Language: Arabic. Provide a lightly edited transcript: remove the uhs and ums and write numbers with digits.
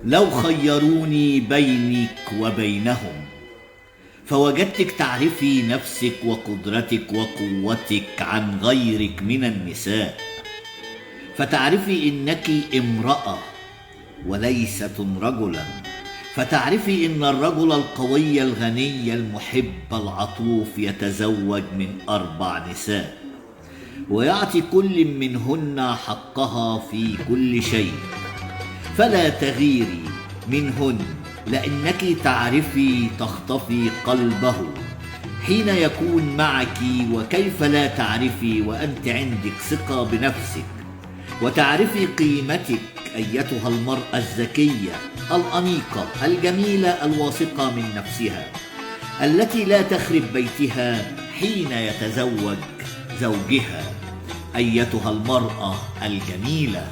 لو خيروني بينك وبينهم فوجدتك تعرفي نفسك وقدرتك وقوتك عن غيرك من النساء، فتعرفي إنك امرأة وليست رجلا، فتعرفي إن الرجل القوي الغني المحب العطوف يتزوج من 4 نساء ويعطي كل منهن حقها في كل شيء، فلا تغيري منهن لأنك تعرفي تخطفي قلبه حين يكون معك، وكيف لا تعرفي وأنت عندك ثقة بنفسك وتعرفي قيمتك أيتها المرأة الذكية الأنيقة الجميلة الواثقة من نفسها التي لا تخرب بيتها حين يتزوج زوجها، أيتها المرأة الجميلة.